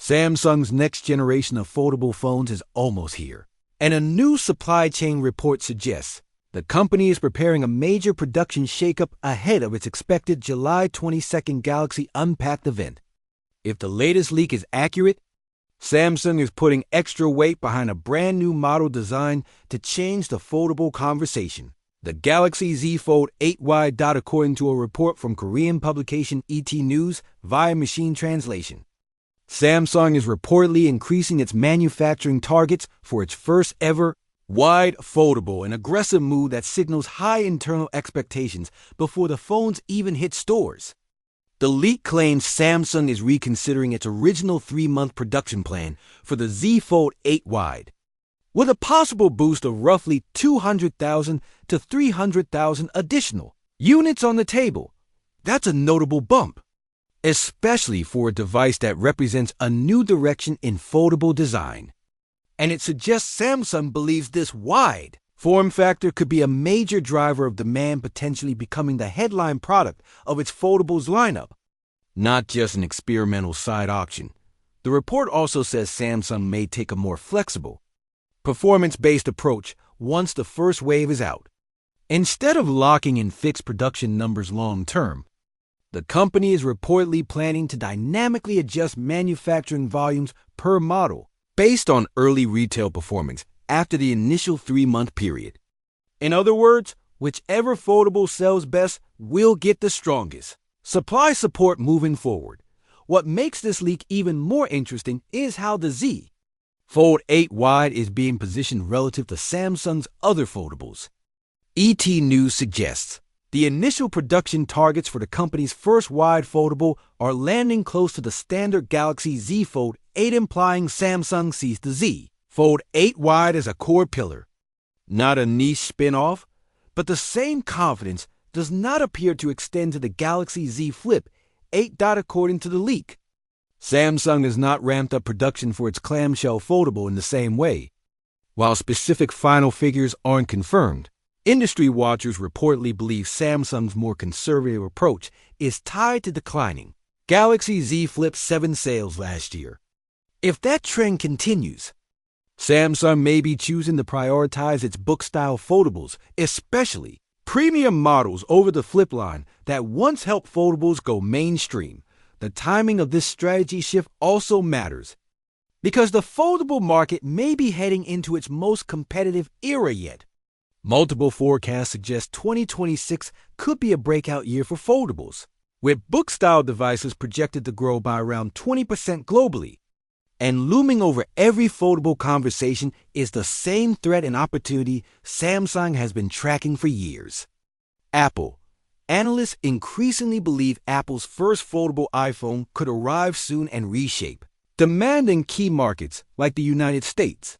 Samsung's next generation of foldable phones is almost here, and a new supply chain report suggests the company is preparing a major production shakeup ahead of its expected July 22nd Galaxy Unpacked event. If the latest leak is accurate, Samsung is putting extra weight behind a brand new model designed to change the foldable conversation. The Galaxy Z Fold 8 Wide. According to a report from Korean publication ET News via machine translation, Samsung is reportedly increasing its manufacturing targets for its first ever wide foldable, an aggressive move that signals high internal expectations before the phones even hit stores. The leak claims Samsung is reconsidering its original 3-month production plan for the Z Fold 8 Wide, with a possible boost of roughly 200,000 to 300,000 additional units on the table. That's a notable bump, especially for a device that represents a new direction in foldable design. And it suggests Samsung believes this wide form factor could be a major driver of demand, potentially becoming the headline product of its foldables lineup, not just an experimental side option. The report also says Samsung may take a more flexible, performance-based approach once the first wave is out. Instead of locking in fixed production numbers long-term, the company is reportedly planning to dynamically adjust manufacturing volumes per model based on early retail performance after the initial 3-month period. In other words, whichever foldable sells best will get the strongest supply support moving forward. What makes this leak even more interesting is how the Z Fold 8 Wide is being positioned relative to Samsung's other foldables. ET News suggests the initial production targets for the company's first wide foldable are landing close to the standard Galaxy Z Fold 8, implying Samsung sees the Z Fold 8 Wide as a core pillar, not a niche spin-off. But the same confidence does not appear to extend to the Galaxy Z Flip 8. According to the leak, Samsung has not ramped up production for its clamshell foldable in the same way. While specific final figures aren't confirmed, industry watchers reportedly believe Samsung's more conservative approach is tied to declining Galaxy Z Flip 7 sales last year. If that trend continues, Samsung may be choosing to prioritize its book-style foldables, especially premium models, over the Flip line that once helped foldables go mainstream. The timing of this strategy shift also matters, because the foldable market may be heading into its most competitive era yet. Multiple forecasts suggest 2026 could be a breakout year for foldables, with book-style devices projected to grow by around 20% globally. And looming over every foldable conversation is the same threat and opportunity Samsung has been tracking for years: Apple. Analysts increasingly believe Apple's first foldable iPhone could arrive soon and reshape demand in key markets like the United States.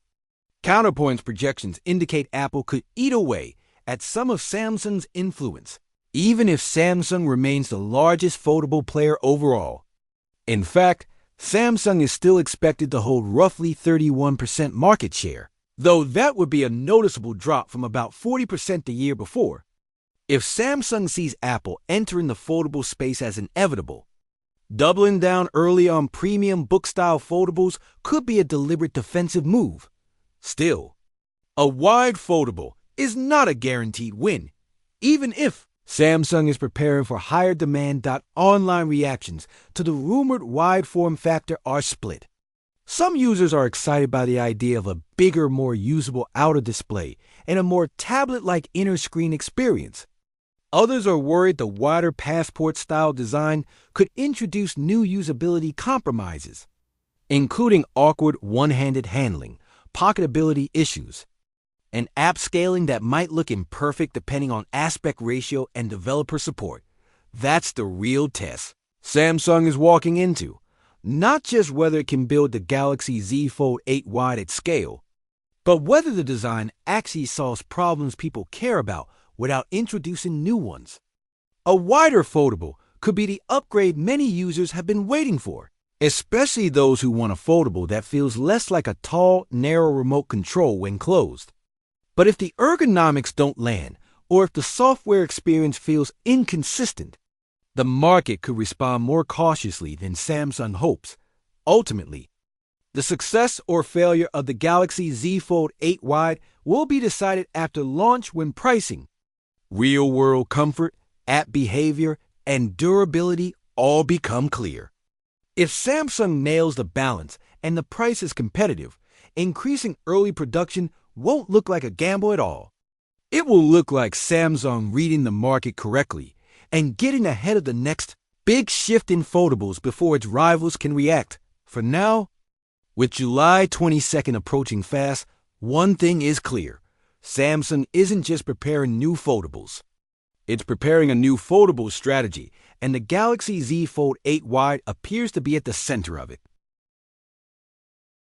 Counterpoint's projections indicate Apple could eat away at some of Samsung's influence, even if Samsung remains the largest foldable player overall. In fact, Samsung is still expected to hold roughly 31% market share, though that would be a noticeable drop from about 40% the year before. If Samsung sees Apple entering the foldable space as inevitable, doubling down early on premium book-style foldables could be a deliberate defensive move. Still, a wide foldable is not a guaranteed win, even if Samsung is preparing for higher demand. Online reactions to the rumored wide form factor are split. Some users are excited by the idea of a bigger, more usable outer display and a more tablet-like inner screen experience. Others are worried the wider passport-style design could introduce new usability compromises, including awkward one-handed handling, pocketability issues, and app scaling that might look imperfect depending on aspect ratio and developer support. That's the real test Samsung is walking into, not just whether it can build the Galaxy Z Fold 8 Wide at scale, but whether the design actually solves problems people care about without introducing new ones. A wider foldable could be the upgrade many users have been waiting for, especially those who want a foldable that feels less like a tall, narrow remote control when closed. But if the ergonomics don't land, or if the software experience feels inconsistent, the market could respond more cautiously than Samsung hopes. Ultimately, The success or failure of the Galaxy Z Fold 8 Wide will be decided after launch when pricing, real-world comfort, app behavior, and durability all become clear. If Samsung nails the balance and the price is competitive, increasing early production won't look like a gamble at all. It will look like Samsung reading the market correctly and getting ahead of the next big shift in foldables before its rivals can react. For now, with July 22nd approaching fast, one thing is clear. Samsung isn't just preparing new foldables. It's preparing a new foldable strategy, and the Galaxy Z Fold 8 Wide appears to be at the center of it.